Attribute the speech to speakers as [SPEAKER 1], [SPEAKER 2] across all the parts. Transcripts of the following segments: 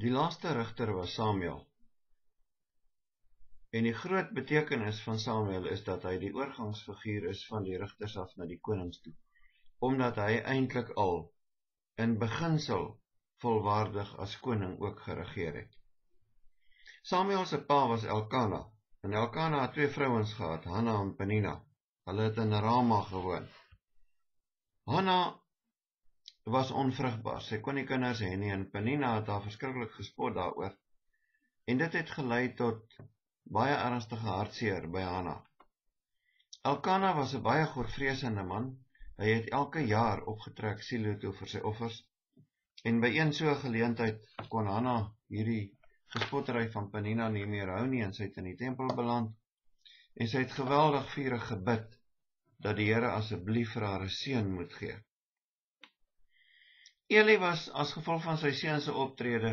[SPEAKER 1] Die laaste rigter was Samuel. En die groot betekenis van Samuel is dat hy die oorgangsfiguur is van die rigters af na die konings toe, omdat hy eintlik al in beginsel volwaardig as koning ook geregeer het. Samuel se pa was Elkana, en Elkana het 2 vrouens gehad, Hanna en Penina. Hulle het in Rama gewoon. Hanna was onvrugbaar, sy kon nie kinders hê nie, en Penina het haar verskriklik gespot daaroor, en dit het gelei tot baie ernstige hartseer by Hanna. Elkana was 'n baie godvreesende man. Hy het elke jaar opgetrek Silo toe vir sy offers, en by een so 'n geleentheid kon Hanna hierdie gespottery van Penina nie meer hou nie, en sy het in die tempel beland, en sy het geweldig vurig gebid, dat die Here asseblief vir haar 'n seun moet gee. Eli was, as gevolg van sy seun se optrede,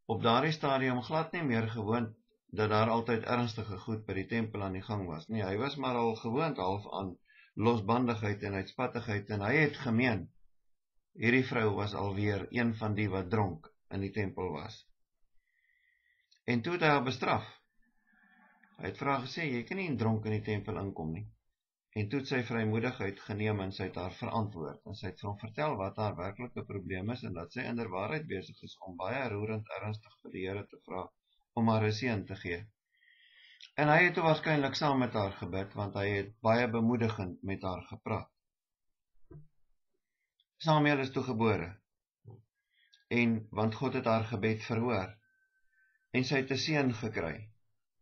[SPEAKER 1] op daardie stadium glad nie meer gewoond, dat daar altyd ernstige goed by die tempel aan die gang was nie. Hy was maar al gewoond half aan losbandigheid en uitspattigheid, en hy het gemeen, hierdie vrou was alweer een van die wat dronk in die tempel was. En toe het hy haar bestraf. Hy het vir haar gesê, jy kan nie dronk in die tempel inkom nie. En toe het sy vrymoedigheid geneem en sy het haar verantwoord. En sy het vir hom vertel wat haar werklike probleem is en dat sy inderwaarheid besig is om baie roerend ernstig vir die Here te vra om haar 'n seun te gee. En hy het toe waarskynlik saam met haar gebid, want hy het baie bemoedigend met haar gepraat. Samuel is toe gebore. En want God het haar gebed verhoor. En sy het 'n seun gekry.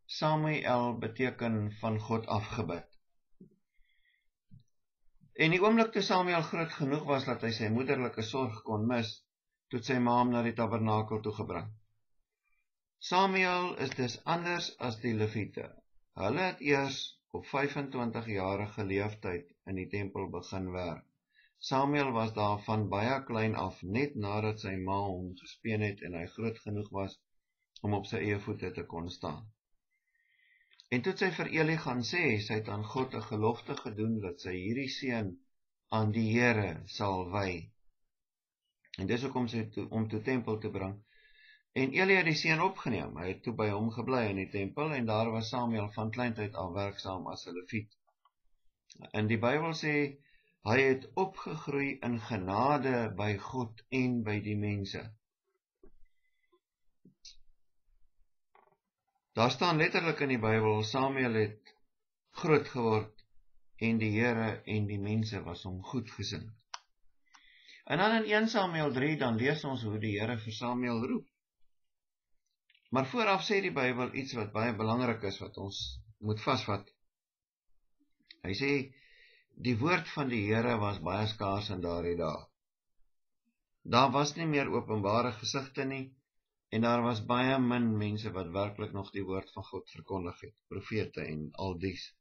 [SPEAKER 1] Samuel beteken van God afgebid. En die oomblik toe Samuel groot genoeg was dat hy sy moederlike sorg kon mis, toe sy ma hom na die tabernakel toe gebring. Samuel is dus anders as die Lewiete. Hulle het eers op 25-jarige leeftyd in die tempel begin werk. Samuel was daar van baie klein af, net nadat sy ma hom gespeen het en hy groot genoeg was om op sy eie voete te kon staan. En toe sy vir Eli gaan sê, sy het aan God 'n gelofte gedoen dat sy hierdie seun aan die Here sal wy. En dis hoekom sy om toe tempel te bring. En Eli het die seun opgeneem. Hy het toe by hom gebly in die tempel en daar was Samuel van kleintyd al werksaam as 'n Lewiet. En die Bybel sê hy het opgegroei in genade by God en by die mense. Daar staan letterlik in die Bybel, Samuel het groot geword en die Here en die mense was hom goedgesind. En dan in 1 Samuel 3, dan lees ons hoe die Here vir Samuel roep. Maar vooraf sê die Bybel iets wat baie belangrik is, wat ons moet vasvat. Hy sê, die woord van die Here was baie skaars in daardie dae. Daar was nie meer openbare gesigte nie, en daar was baie min mense wat werklik nog die woord van God verkondig het, profete en al dies.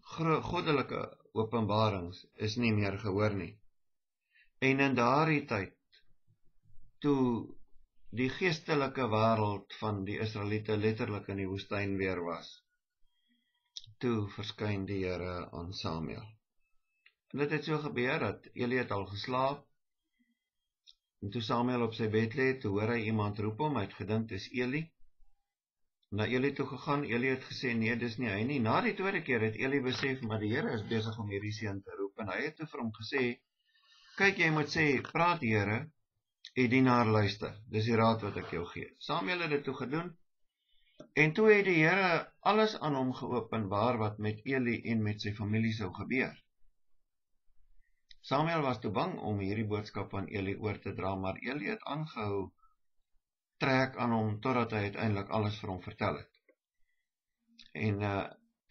[SPEAKER 1] Goddelike openbarings is nie meer gehoor nie. En in daardie tyd, toe die geestelike wêreld van die Israeliete letterlik in die woestyn weer was, toe verskyn die Here aan Samuel. En dit het so gebeur dat Eli het al geslaap, en toe Samuel op sy bed lê, toe hoor hy iemand roep hom, hy het gedink dis Eli. Na Eli toe gegaan, Eli het gesê, nee, dis nie hy nie. Na die tweede keer het Eli besef, maar die Here is besig om hierdie seun te roep, en hy het toe vir hom gesê, kyk, jy moet sê, praat Here, die dienaar luister, dis die raad wat ek jou gee. Samuel het dit toe gedoen, en toe het die Here alles aan hom geopenbaar wat met Eli en met sy familie sou gebeur. Samuel was toe bang om hierdie boodskap aan Eli oor te dra, maar Eli het aangehou trek aan hom, totdat hy uiteindelik alles vir hom vertel het. En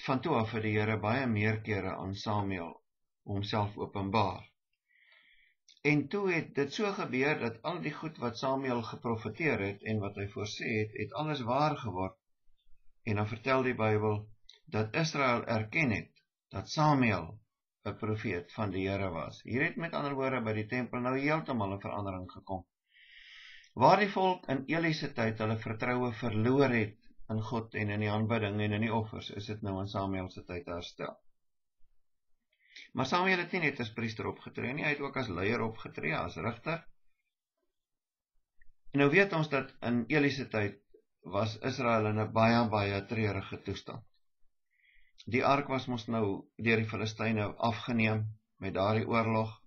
[SPEAKER 1] van toe af het die Here baie meer kere aan Samuel homself openbaar. En toe het dit so gebeur, dat al die goed wat Samuel geprofeteer het, en wat hy voorsê het, het alles waar geword. En dan vertel die Bybel, dat Israel erken het, dat Samuel 'n profeet van die Here was. Hier het met ander woorde by die tempel nou heeltemal 'n verandering gekom. Waar die volk in Eli se tyd hulle vertroue verloor het in God en in die aanbidding en in die offers, is dit nou in Samuel se tyd herstel. Maar Samuel het nie net as priester opgetree nie, hy het ook as leier opgetree, as rigter. En nou weet ons dat in Eli se tyd was Israel in 'n baie treurige toestand. Die ark was mos nou deur die Filistyne afgeneem met daardie oorlog.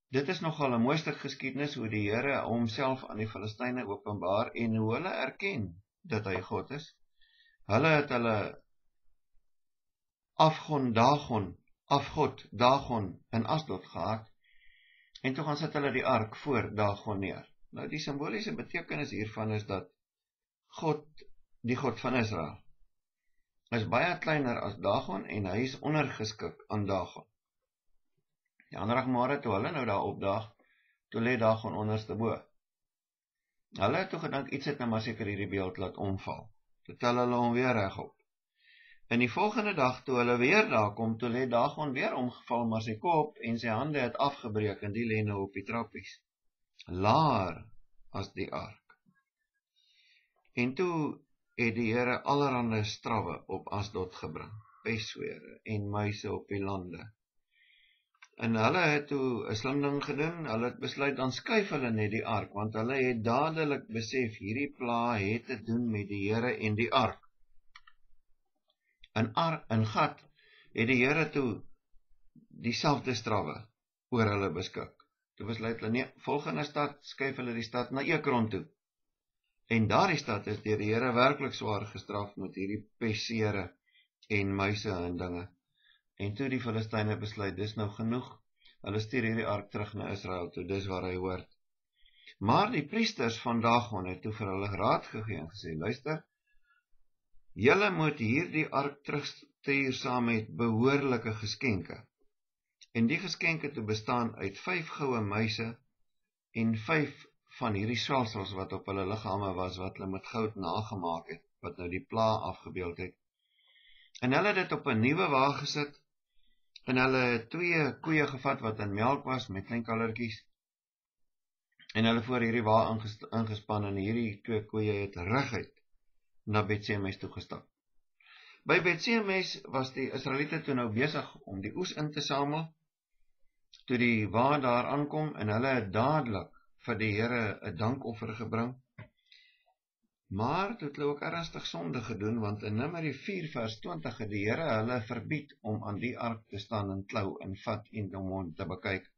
[SPEAKER 1] Dit is nogal 'n mooi stuk geskiedenis hoe die Here homself aan die Filistyne openbaar en hoe hulle erken dat hy God is. Hulle het hulle afgod Dagon in Asdod gehad, en toe gaan sit hulle die ark voor Dagon neer. Nou die simboliese betekenis hiervan is dat God, die God van Israel, is baie kleiner as Dagon en hy is ondergeskik aan Dagon. Die ander môre toe hulle nou daar opdaag, toe lê Dagon onderste bo. Hulle het toe gedink iets het nou maar seker hierdie beeld laat omval. Toe tel hulle hom weer regop. En die volgende dag toe hulle weer daar kom, toe lê Dagon weer omgeval, maar sy kop en sy hande het afgebreek en die lê nou op die trappies, laer as die ark. En toe het die Here allerhande strawwe op Asdod gebring, pesswere en muise op die lande. En hulle het toe 'n slim ding gedoen, hulle het besluit dan skuif hulle net die ark, want hulle het dadelik besef hierdie pla het te doen met die Here en die ark. In Gat het die Here toe dieselfde strawwe oor hulle beskik. Toe besluit hulle, nee, volgende stad skuif hulle die stad na Ekron toe. En daardie stad is deur die Here werklik swaar gestraf met hierdie pessere en muise en dinge. En toe die Filistyne besluit, dis nou genoeg. Hulle stuur hierdie ark terug na Israel toe, dis waar hy hoort. Maar die priesters van Dagon het toe vir hulle raad gegee en gesê, luister, julle moet hierdie ark terugstuur saam met behoorlike geskenke. En die geskenke toe bestaan uit 5 goue muise en 5 van hierdie swelsels wat op hulle liggame was, wat hulle met goud nagemaak het, wat nou die pla afgebeeld het. En hulle het dit op 'n nuwe wa gesit, en hulle het 2 koeie gevat wat in melk was, met klein kallertjies, en hulle voor hierdie wa ingespan, en hierdie 2 koeie het reguit na Bet-Semes toe gestap. By Bet-Semes was die Israeliete toe nou besig om die oes in te samel, toe die wa daar aankom, en hulle het dadelik vir die Here 'n dankoffer gebring. Maar toe het hulle ook ernstig sonde gedoen, want in Numeri 4 vers 20 het die Here hulle verbied om aan die ark te staan en klou en vat en om hom te bekyk.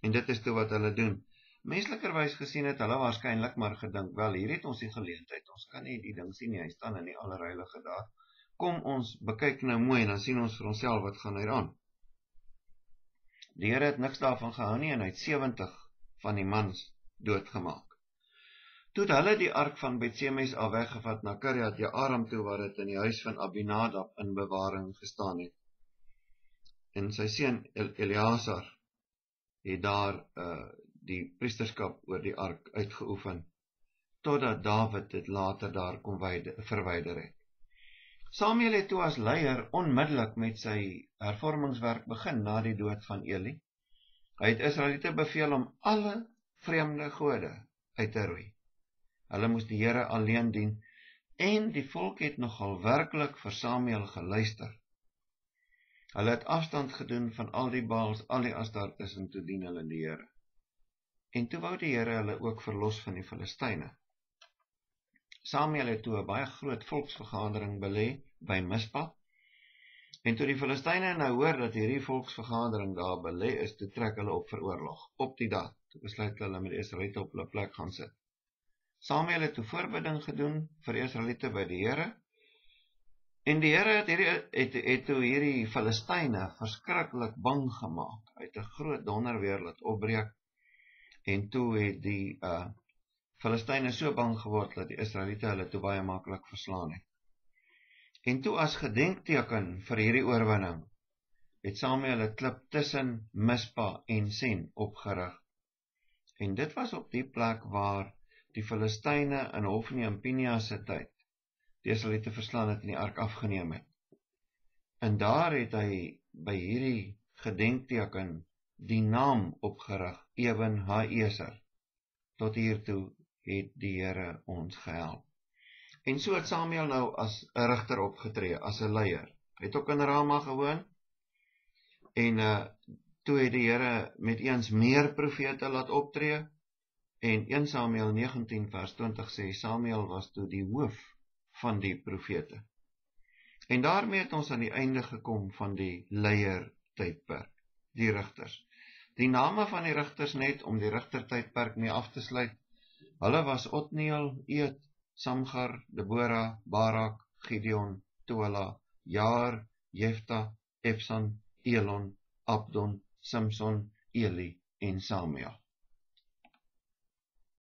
[SPEAKER 1] En dit is toe wat hulle doen. Menslikerwys gesien het hulle waarskynlik maar gedink, wel, hier het ons die geleentheid, ons kan nie die ding sien nie, hy staan in die allerheilige daar. Kom ons bekyk nou mooi en dan sien ons vir onsself wat gaan hier aan. Die Here het niks daarvan gehou nie en hy het 70 van die mans doodgemaak. Toe het hulle die ark van Bet-Semes al weggevat na Kirjat Jearim toe, waar dit in die huis van Abinadab in bewaring gestaan het. En sy seun Eleazar het daar die priesterskap oor die ark uitgeoefen, totdat Dawid dit later daar kon verwyder het. Samuel het toe as leier onmiddellik met sy hervormingswerk begin na die dood van Eli. Hy het Israeliete beveel om alle vreemde gode uit te roei. Hulle moes die Here alleen dien, en die volk het nogal werklik vir Samuel geluister. Hulle het afstand gedoen van al die Baals, al die Astartes, en toe dien hulle die Here. En toe wou die Here hulle ook verlos van die Filistyne. Samuel het toe 'n baie groot volksvergadering belê by Mispa, en toe die Filistyne nou hoor dat hierdie volksvergadering daar belê is, toe trek hulle op vir oorlog. Op die dag, toe besluit hulle met die Israeliete op hulle plek gaan sit. Samuel het toe voorbidding gedoen vir die Israeliete by die Here, en die Here het toe hierdie Filistyne verskriklik bang gemaak. Hy het 'n groot donderweer laat opbreek, en toe het die Filistyne so bang geword dat die Israeliete hulle toe baie maklik verslaan het. En toe as gedenkteken vir hierdie oorwinning, het Samuel 'n klip tussen Mispa en Sen opgerig. En dit was op die plek waar die Filistyne in Hofni en Pinehas se tyd die Israeliete verslaan het en die ark afgeneem het. En daar het hy by hierdie gedenkteken die naam opgerig, Ewen Ha-eser. Tot hiertoe het die Here ons gehelp. En so het Samuel nou as 'n rigter opgetree, as 'n leier. Hy het ook in Rama gewoon, en toe het die Here met eens meer profete laat optree, En 1 Samuel 19 vers 20 sê, Samuel was toe die hoof van die profete. En daarmee het ons aan die einde gekom van die leiertydperk, die rigters. Die name van die rigters net, om die rigtertydperk mee af te sluit, hulle was Otniel, Eed, Samgar, Debora, Barak, Gideon, Tola, Jaar, Jefta, Ebsan, Elon, Abdon, Samson, Eli en Samuel.